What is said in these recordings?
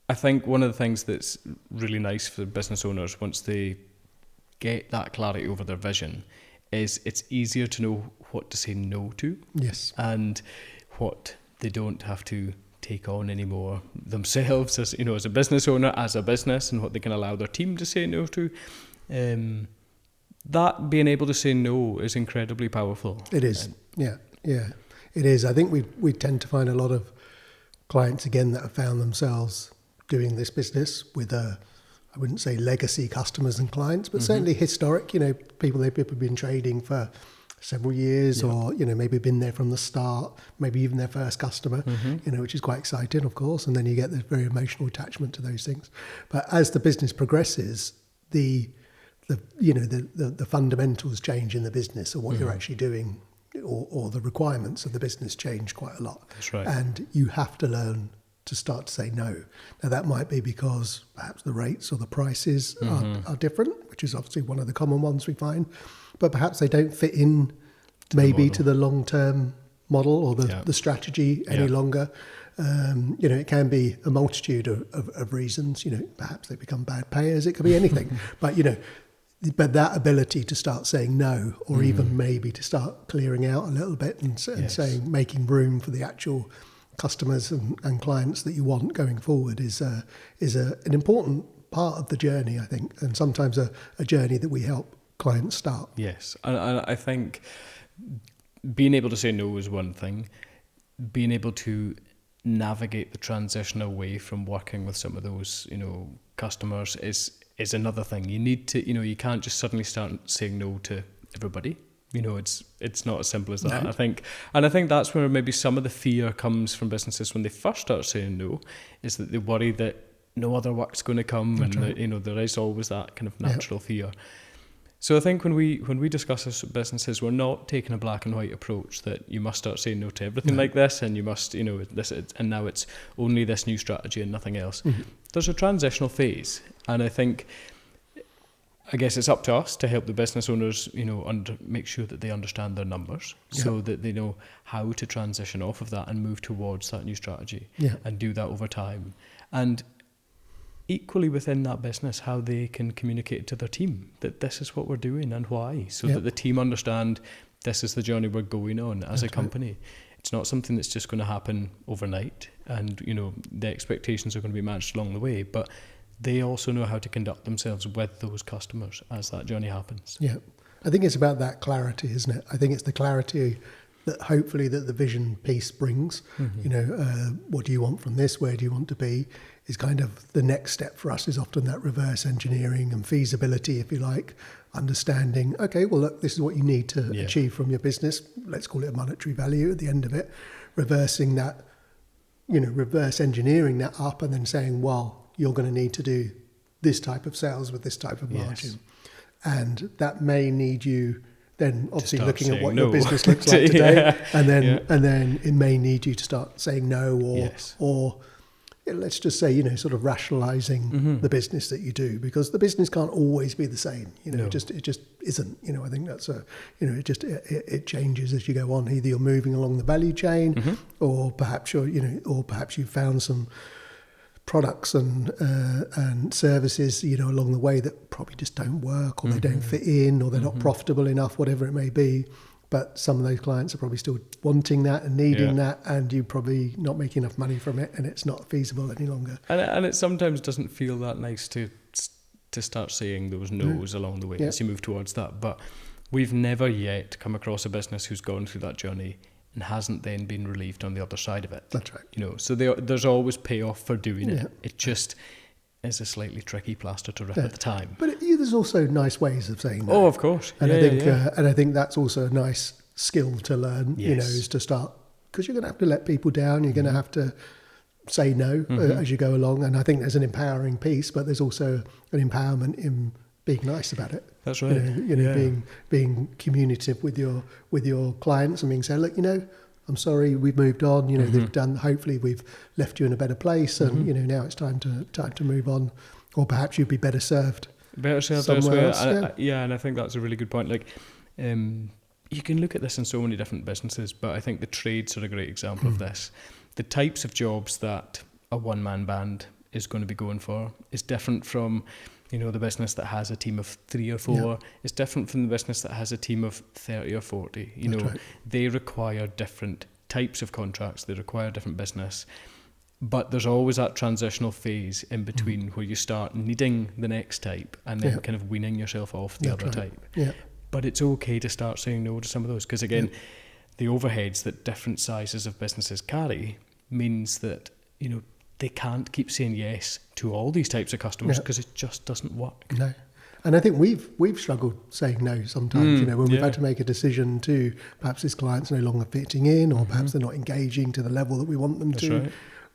I think one of the things that's really nice for business owners once they get that clarity over their vision is it's easier to know what to say no to. Yes. And what they don't have to take on anymore themselves as as a business owner, as a business, and what they can allow their team to say no to. That being able to say no is incredibly powerful. It is. Yeah. It is. I think we tend to find a lot of clients again that have found themselves doing this business with I wouldn't say legacy customers and clients, but certainly historic, people they've been trading for several years or, maybe been there from the start, maybe even their first customer, which is quite exciting, of course. And then you get this very emotional attachment to those things. But as the business progresses, the fundamentals change in the business or what you're actually doing or the requirements of the business change quite a lot. That's right. And you have to learn to start to say no. Now that might be because perhaps the rates or the prices are different, which is obviously one of the common ones we find, but perhaps they don't fit in to the long-term model or the strategy any longer. It can be a multitude of reasons, perhaps they become bad payers, it could be anything, but that ability to start saying no, or even maybe to start clearing out a little bit and saying, making room for the actual customers and clients that you want going forward is an important part of the journey, I think, and sometimes a journey that we help clients start. Yes, and I think being able to say no is one thing. Being able to navigate the transition away from working with some of those, customers is another thing. You need to, you can't just suddenly start saying no to everybody. It's not as simple as that. No. I think that's where maybe some of the fear comes from businesses when they first start saying no, is that they worry that no other work's going to come. That's and right. That, there is always that kind of natural fear. So I think when we discuss this with businesses, we're not taking a black and white approach that you must start saying no to everything like this, and you must, this, and now it's only this new strategy and nothing else. There's a transitional phase, and I guess it's up to us to help the business owners, make sure that they understand their numbers so that they know how to transition off of that and move towards that new strategy and do that over time. And equally within that business, how they can communicate to their team that this is what we're doing and why, so that the team understand this is the journey we're going on as a company. Right. It's not something that's just going to happen overnight and, the expectations are going to be managed along the way, but they also know how to conduct themselves with those customers as that journey happens. Yeah, I think it's about that clarity, isn't it? I think it's the clarity that hopefully that the vision piece brings. What do you want from this? Where do you want to be? Is kind of the next step for us is often that reverse engineering and feasibility, if you like, understanding, okay, well, look, this is what you need to achieve from your business. Let's call it a monetary value at the end of it. Reversing that, reverse engineering that up and then saying, well, you're going to need to do this type of sales with this type of margin. And that may need you then obviously looking at what your business looks like today. And then it may need you to start saying no or let's just say, sort of rationalizing the business that you do, because the business can't always be the same. It just isn't. I think that's it changes as you go on. Either you're moving along the value chain or perhaps you've found some products and services, along the way that probably just don't work or they don't fit in or they're not profitable enough, whatever it may be. But some of those clients are probably still wanting that and needing that, and you're probably not making enough money from it and it's not feasible any longer. And it sometimes doesn't feel that nice to start saying those no's along the way as you move towards that. But we've never yet come across a business who's gone through that journey and hasn't then been relieved on the other side of it. That's right. So there's always payoff for doing it. It just is a slightly tricky plaster to rip at the time. But there's also nice ways of saying no. Oh, of course. And I think that's also a nice skill to learn, is to start, because you're going to have to let people down. You're going to have to say no as you go along. And I think there's an empowering piece, but there's also an empowerment in being nice about it. That's right. Being communicative with your clients and being saying, look, I'm sorry, we've moved on. They've done. Hopefully, we've left you in a better place, and now it's time to move on, or perhaps you'd be better served. Elsewhere. And I think that's a really good point. Like, you can look at this in so many different businesses, but I think the trades are a great example of this. The types of jobs that a one-man band is going to be going for. It's different from, the business that has a team of 3 or 4. Yeah. It's different from the business that has a team of 30 or 40. Right. They require different types of contracts. They require different business. But there's always that transitional phase in between where you start needing the next type and then kind of weaning yourself off the other type. Yeah. But it's okay to start saying no to some of those, because again, the overheads that different sizes of businesses carry means that, they can't keep saying yes to all these types of customers because it just doesn't work. No. And I think we've struggled saying no sometimes, when we've had to make a decision to perhaps this client's no longer fitting in, or perhaps they're not engaging to the level that we want them to. Right.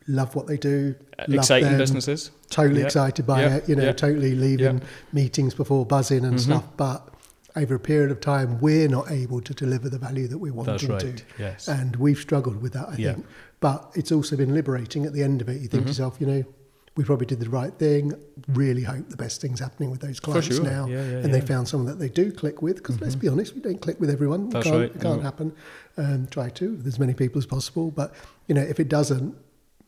Love what they do. Exciting them, businesses. Totally excited by it, totally leaving meetings before buzzing and stuff. But over a period of time, we're not able to deliver the value that we want them to. Yes. And we've struggled with that, I think. But it's also been liberating at the end of it. You think to yourself, we probably did the right thing. Really hope the best thing's happening with those clients now. And they found someone that they do click with. Because let's be honest, we don't click with everyone. It can't happen. Try to, with as many people as possible. But, if it doesn't,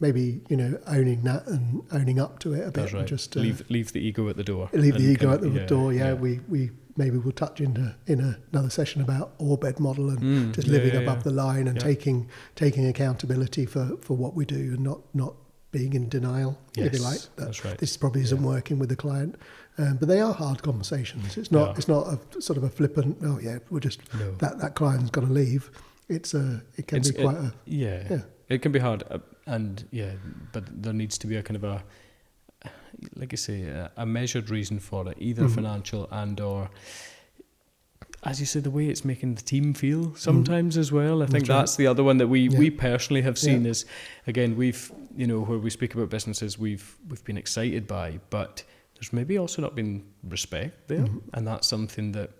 maybe, owning that and owning up to it a bit. And just leave the ego at the door. Leave the ego at the door, We maybe we'll touch in another session about Orbed model and just living above the line and taking accountability for what we do and not being in denial, if you like. This probably isn't working with the client. But they are hard conversations. It's not a sort of a flippant, we're just, that client's got to leave. It can be quite it can be hard. But there needs to be a kind of a, like I say, a measured reason for it, either financial and or, as you say, the way it's making the team feel sometimes as well. I think that's the other one that we personally have seen is, again, we've, where we speak about businesses we've been excited by, but there's maybe also not been respect there, and that's something that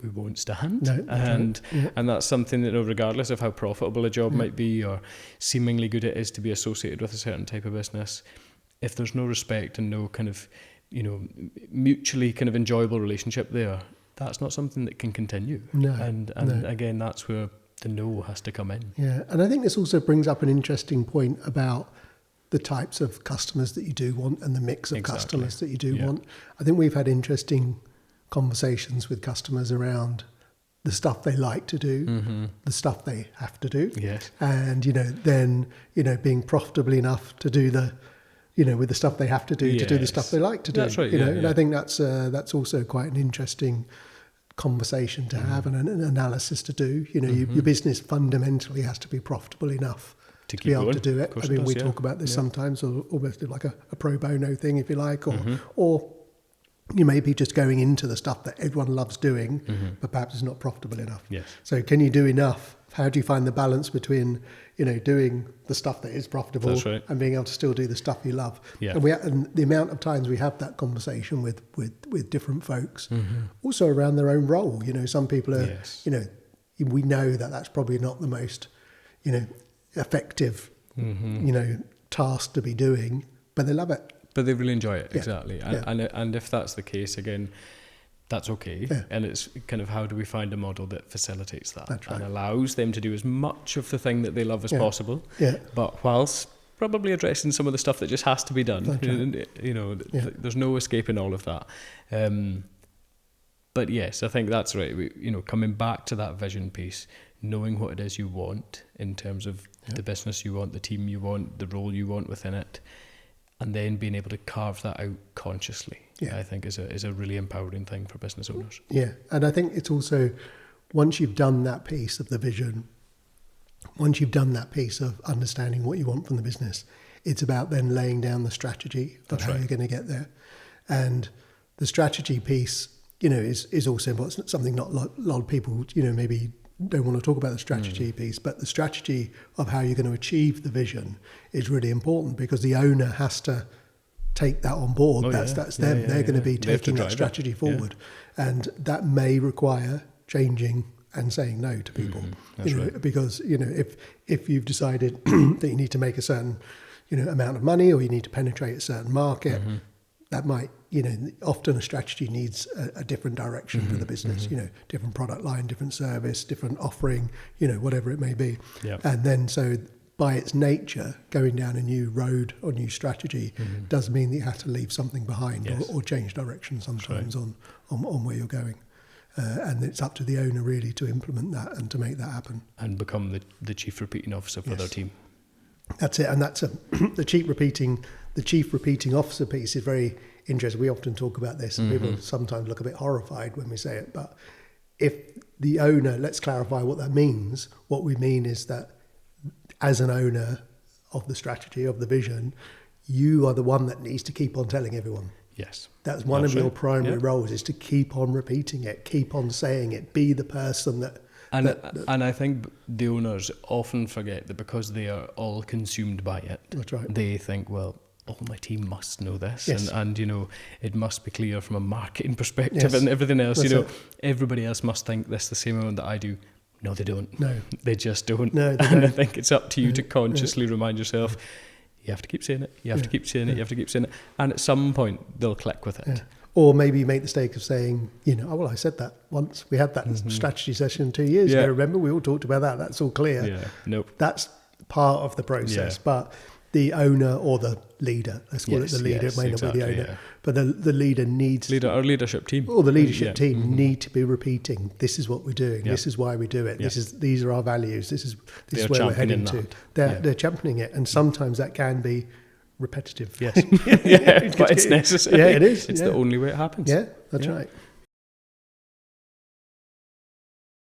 we won't stand. And that's something that, regardless of how profitable a job might be or seemingly good it is to be associated with a certain type of business, if there's no respect and no kind of, mutually kind of enjoyable relationship there, that's not something that can continue. Again, that's where the no has to come in. Yeah, and I think this also brings up an interesting point about the types of customers that you do want and the mix of customers that you do want. I think we've had interesting conversations with customers around the stuff they like to do, the stuff they have to do, and then being profitable enough to do the, with the stuff they have to do to do the stuff they like to do. That's right. And I think that's also quite an interesting conversation to have and an analysis to do. Your business fundamentally has to be profitable enough to be able to do it. I mean, we talk about this sometimes, or almost like a pro bono thing, if you like, or you may be just going into the stuff that everyone loves doing, but perhaps it's not profitable enough. So can you do enough? How do you find the balance between, doing the stuff that is profitable and being able to still do the stuff you love? And the amount of times we have that conversation with different folks, also around their own role. Some people are, we know that that's probably not the most, effective, task to be doing, but they love it. But they really enjoy it, exactly. And if that's the case, again, that's okay. And it's kind of, how do we find a model that facilitates that and allows them to do as much of the thing that they love as possible, but whilst probably addressing some of the stuff that just has to be done. There's no escaping all of that. But yes, I think that's right. Coming back to that vision piece, knowing what it is you want in terms of the business you want, the team you want, the role you want within it, and then being able to carve that out consciously, I think is a really empowering thing for business owners. Yeah, and I think it's also, once you've done that piece of the vision, once you've done that piece of understanding what you want from the business, it's about then laying down the strategy of how you're going to get there. And the strategy piece, is also something not a lot of people, maybe don't want to talk about the strategy piece, but the strategy of how you're going to achieve the vision is really important, because the owner has to take that on board. That's them. They're going to be taking that strategy forward. And that may require changing and saying no to people. Because, if you've decided that you need to make a certain, amount of money, or you need to penetrate a certain market, that might, often a strategy needs a different direction for the business, different product line, different service, different offering, whatever it may be. And then so by its nature, going down a new road or new strategy does mean that you have to leave something behind, Yes. or change direction sometimes on where you're going. And it's up to the owner really to implement that and to make that happen. And become the chief repeating officer for their team. That's it. And that's the chief repeating officer piece is very interesting. We often talk about this, and people sometimes look a bit horrified when we say it. But if the owner, let's clarify what that means. What we mean is that as an owner of the strategy, of the vision, you are the one that needs to keep on telling everyone. Yes. That's one of your primary roles, is to keep on repeating it, keep on saying it, be the person that... And I think the owners often forget that because they are all consumed by it, That's right. they think, well, all my team must know this. Yes. And you know, it must be clear from a marketing perspective Yes. and everything else. That's you know, it. everybody else must think this the same amount that I do. No, they don't. No. They just don't. No, they And I don't. think it's up to you to consciously remind yourself, you have to keep saying it, you have to keep saying it, you have to keep saying it. And at some point, they'll click with it. Yeah. Or maybe make the mistake of saying, you know, oh, well, I said that once. We had that strategy session 2 years ago. Remember, we all talked about that. That's all clear. Yeah, nope. That's part of the process. Yeah. But the owner or the leader, let's call it the leader, it may not be the owner, but the leader needs... Our leadership team. Or the leadership team need to be repeating, this is what we're doing, this is why we do it, these are our values, this is where we're heading to. They're championing it, and sometimes that can be repetitive. Yes. But it's necessary. Yeah, it is. It's the only way it happens. Yeah, that's right.